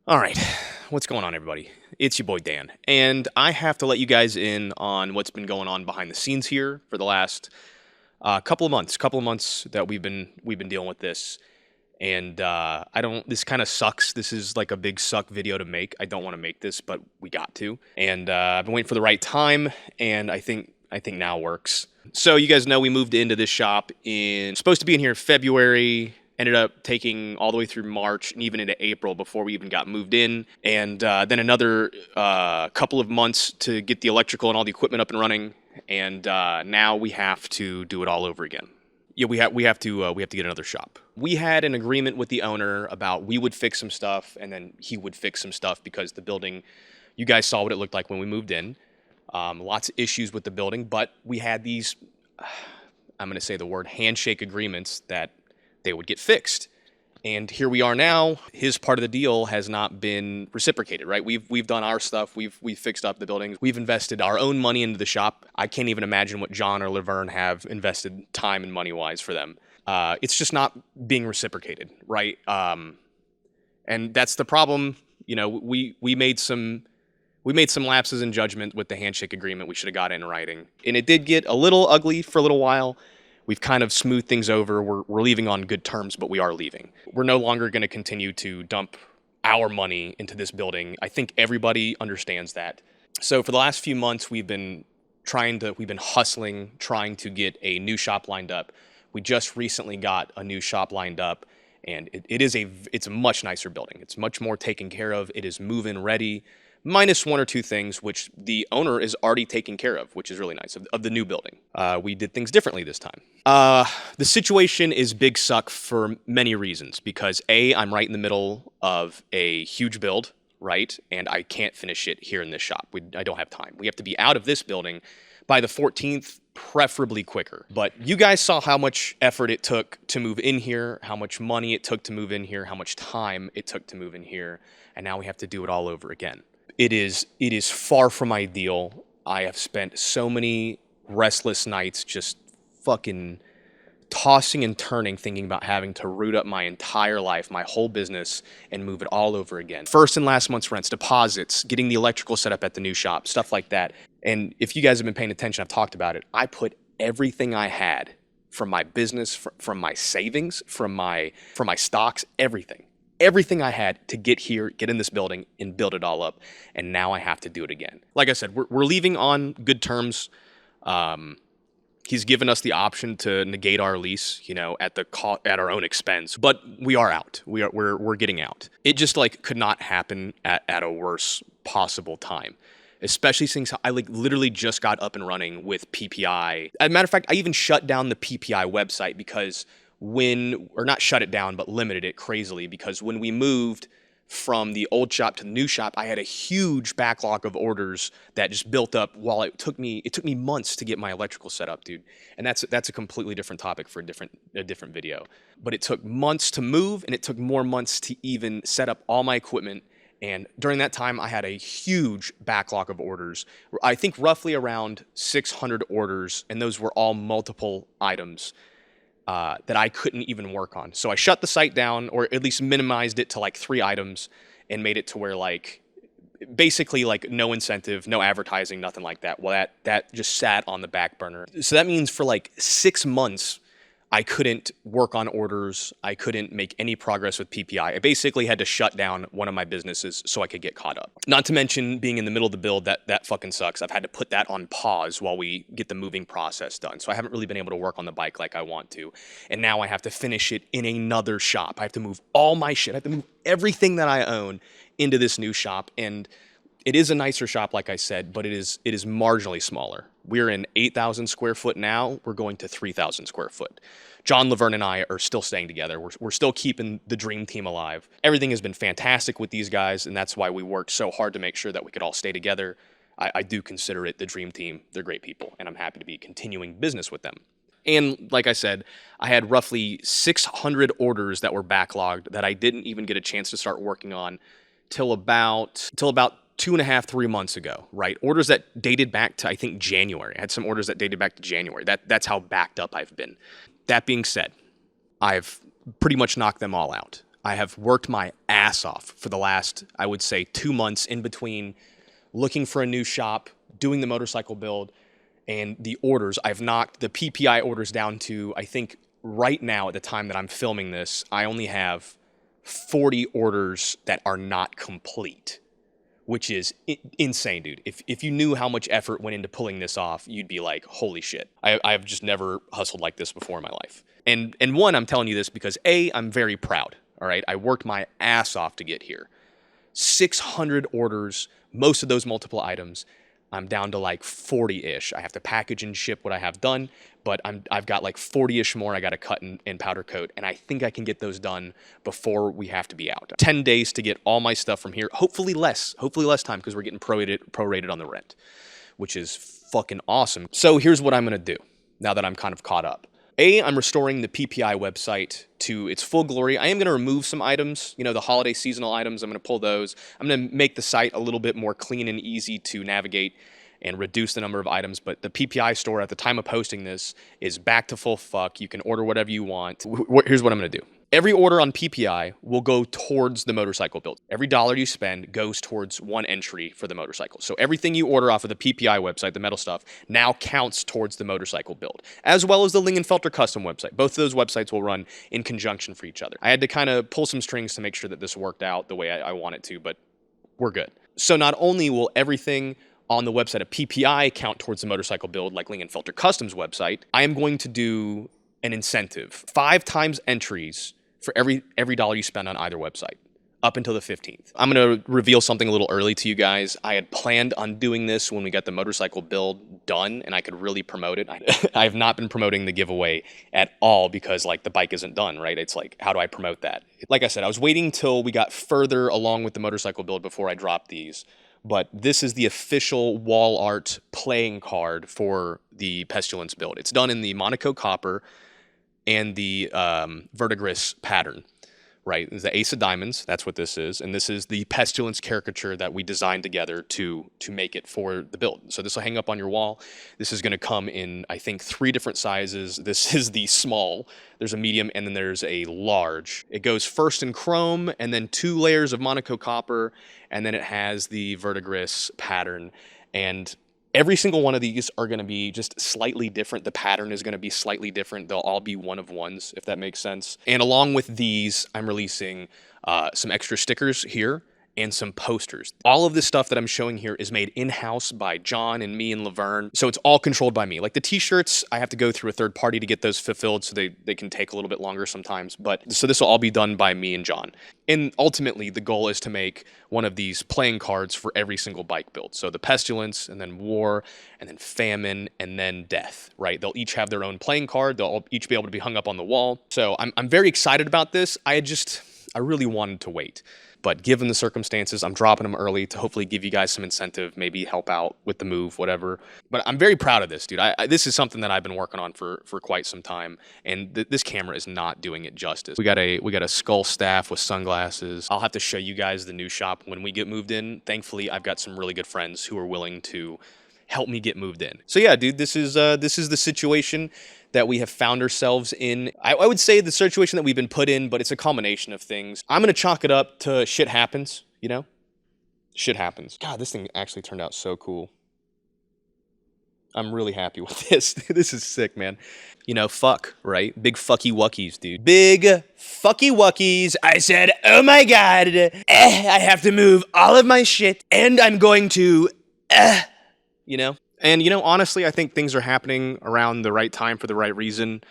All right, what's going on, everybody? It's your boy Dan, and I have to let you guys in on what's been going on behind the scenes here for the last couple of months that we've been dealing with this, and I don't. This kind of sucks. This is like a big suck video to make. I don't want to make this, but we got to, and I've been waiting for the right time, and I think now works. So you guys know we moved into this shop supposed to be in here in February. Ended up taking all the way through March and even into April before we even got moved in. And then another couple of months to get the electrical and all the equipment up and running. And now we have to do it all over again. Yeah, we have to get another shop. We had an agreement with the owner about we would fix some stuff and then he would fix some stuff because the building, you guys saw what it looked like when we moved in. Lots of issues with the building, but we had these, I'm going to say the word handshake agreements that they would get fixed. And here we are now. His part of the deal has not been reciprocated, right? We've done our stuff. We've fixed up the buildings. We've invested our own money into the shop. I can't even imagine what John or Laverne have invested time and money-wise for them. It's just not being reciprocated, right? And that's the problem. You know, we made some lapses in judgment with the handshake agreement. We should have got it in writing. And it did get a little ugly for a little while. We've kind of smoothed things over. We're leaving on good terms, but we are leaving. We're no longer going to continue to dump our money into this building. I think everybody understands that. So for the last few months, we've been hustling, trying to get a new shop lined up. We just recently got a new shop lined up, and it's a much nicer building. It's much more taken care of. It is move-in ready. Minus one or two things, which the owner is already taking care of, which is really nice, of the new building. We did things differently this time. The situation is big suck for many reasons, because A, I'm right in the middle of a huge build, right? And I can't finish it here in this shop. I don't have time. We have to be out of this building by the 14th, preferably quicker. But you guys saw how much effort it took to move in here, how much money it took to move in here, how much time it took to move in here, and now we have to do it all over again. It is far from ideal. I have spent so many restless nights just fucking tossing and turning, thinking about having to root up my entire life, my whole business, and move it all over again. First and last month's rents, deposits, getting the electrical set up at the new shop, stuff like that. And if you guys have been paying attention, I've talked about it. I put everything I had from my business, from my savings, from my stocks, everything I had to get here, get in this building, and build it all up. And now I have to do it again. Like I said, we're leaving on good terms. He's given us the option to negate our lease, you know, at our own expense. But we are out. We're getting out. It just could not happen at a worse possible time. Especially since I literally just got up and running with PPI. As a matter of fact, I even shut down the PPI website because not shut it down, but limited it crazily, because when we moved from the old shop to the new shop, I had a huge backlog of orders that just built up while it took me months to get my electrical set up, dude. And that's a completely different topic for a different video. But it took months to move, and it took more months to even set up all my equipment. And during that time, I had a huge backlog of orders. I think roughly around 600 orders, and those were all multiple items that I couldn't even work on. So I shut the site down, or at least minimized it to 3 items, and made it to where basically no incentive, no advertising, nothing like that. Well, that just sat on the back burner. So that means for 6 months, I couldn't work on orders. I couldn't make any progress with PPI. I basically had to shut down one of my businesses so I could get caught up. Not to mention being in the middle of the build, that fucking sucks. I've had to put that on pause while we get the moving process done. So I haven't really been able to work on the bike like I want to. And now I have to finish it in another shop. I have to move all my shit. I have to move everything that I own into this new shop. And it is a nicer shop, like I said, but it is marginally smaller. We're in 8,000 square foot now. We're going to 3,000 square foot. John, Laverne, and I are still staying together. We're still keeping the dream team alive. Everything has been fantastic with these guys, and that's why we worked so hard to make sure that we could all stay together. I do consider it the dream team. They're great people, and I'm happy to be continuing business with them. And like I said, I had roughly 600 orders that were backlogged that I didn't even get a chance to start working on till about 2.5, 3 months ago, right? Orders that dated back to, I think, January. I had some orders that dated back to January. That's how backed up I've been. That being said, I've pretty much knocked them all out. I have worked my ass off for the last, I would say, 2 months in between looking for a new shop, doing the motorcycle build, and the orders. I've knocked the PPI orders down to, I think right now at the time that I'm filming this, I only have 40 orders that are not complete, which is insane, dude. If you knew how much effort went into pulling this off, you'd be like, holy shit. I've just never hustled like this before in my life. And one, I'm telling you this because A, I'm very proud, all right? I worked my ass off to get here. 600 orders, most of those multiple items. I'm down to like 40-ish. I have to package and ship what I have done, but I've got like 40-ish more I got to cut and powder coat, and I think I can get those done before we have to be out. 10 days to get all my stuff from here. Hopefully less time because we're getting prorated on the rent, which is fucking awesome. So here's what I'm going to do now that I'm kind of caught up. A, I'm restoring the PPI website to its full glory. I am going to remove some items, you know, the holiday seasonal items. I'm going to pull those. I'm going to make the site a little bit more clean and easy to navigate and reduce the number of items. But the PPI store at the time of posting this is back to full fuck. You can order whatever you want. Here's what I'm going to do. Every order on PPI will go towards the motorcycle build. Every dollar you spend goes towards one entry for the motorcycle. So everything you order off of the PPI website, the metal stuff, now counts towards the motorcycle build, as well as the Lingenfelter custom website. Both of those websites will run in conjunction for each other. I had to kind of pull some strings to make sure that this worked out the way I want it to, but we're good. So not only will everything on the website of PPI count towards the motorcycle build, like Lingenfelter Customs website, I am going to do an incentive. 5 times entries for every dollar you spend on either website, up until the 15th. I'm going to reveal something a little early to you guys. I had planned on doing this when we got the motorcycle build done and I could really promote it. I have not been promoting the giveaway at all because like the bike isn't done, right? It's like, how do I promote that? Like I said, I was waiting till we got further along with the motorcycle build before I dropped these. But this is the official wall art playing card for the Pestilence build. It's done in the Monaco copper and the verdigris pattern, right? It's the Ace of Diamonds, that's what this is. And this is the Pestilence caricature that we designed together to make it for the build. So this will hang up on your wall. This is gonna come in, I think, 3 different sizes. This is the small, there's a medium, and then there's a large. It goes first in chrome, and then 2 layers of Monaco copper, and then it has the verdigris pattern. And every single one of these are going to be just slightly different. The pattern is going to be slightly different. They'll all be one of ones, if that makes sense. And along with these, I'm releasing some extra stickers here and some posters. All of this stuff that I'm showing here is made in-house by John and me and Laverne. So it's all controlled by me. Like the t-shirts, I have to go through a third party to get those fulfilled, so they can take a little bit longer sometimes. But so this will all be done by me and John. And ultimately, the goal is to make one of these playing cards for every single bike build. So the Pestilence, and then War, and then Famine, and then Death, right? They'll each have their own playing card. They'll all each be able to be hung up on the wall. So I'm very excited about this. I really wanted to wait. But given the circumstances, I'm dropping them early to hopefully give you guys some incentive, maybe help out with the move, whatever. But I'm very proud of this, dude. This is something that I've been working on for quite some time, and this camera is not doing it justice. We got a skull staff with sunglasses. I'll have to show you guys the new shop when we get moved in. Thankfully, I've got some really good friends who are willing to help me get moved in. So yeah, dude, this is the situation that we have found ourselves in. I would say the situation that we've been put in, but it's a combination of things. I'm gonna chalk it up to shit happens, you know? Shit happens. God, this thing actually turned out so cool. I'm really happy with this. This is sick, man. You know, fuck, right? Big fucky wuckies, dude. Big fucky wuckies. I said, oh my God, I have to move all of my shit, and I'm going to, you know? And, you know, honestly, I think things are happening around the right time for the right reason.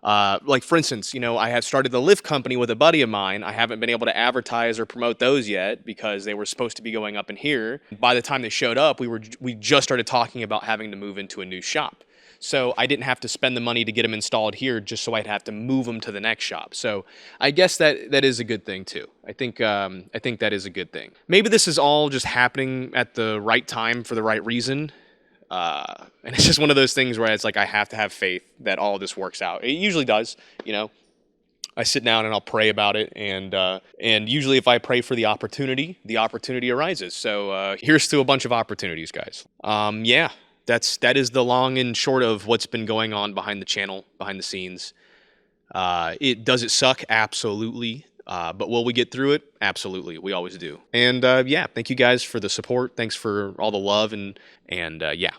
Like, for instance, you know, I had started the lift company with a buddy of mine. I haven't been able to advertise or promote those yet because they were supposed to be going up in here. By the time they showed up, we just started talking about having to move into a new shop. So I didn't have to spend the money to get them installed here just so I'd have to move them to the next shop. So I guess that is a good thing too. I think that is a good thing. Maybe this is all just happening at the right time for the right reason. And it's just one of those things where it's like I have to have faith that all of this works out. It usually does, you know. I sit down and I'll pray about it, and usually if I pray for the opportunity arises. So here's to a bunch of opportunities, guys. Yeah, that is the long and short of what's been going on behind the channel, behind the scenes. Does it suck? Absolutely. But will we get through it? Absolutely, we always do. And yeah, thank you guys for the support. Thanks for all the love, and yeah,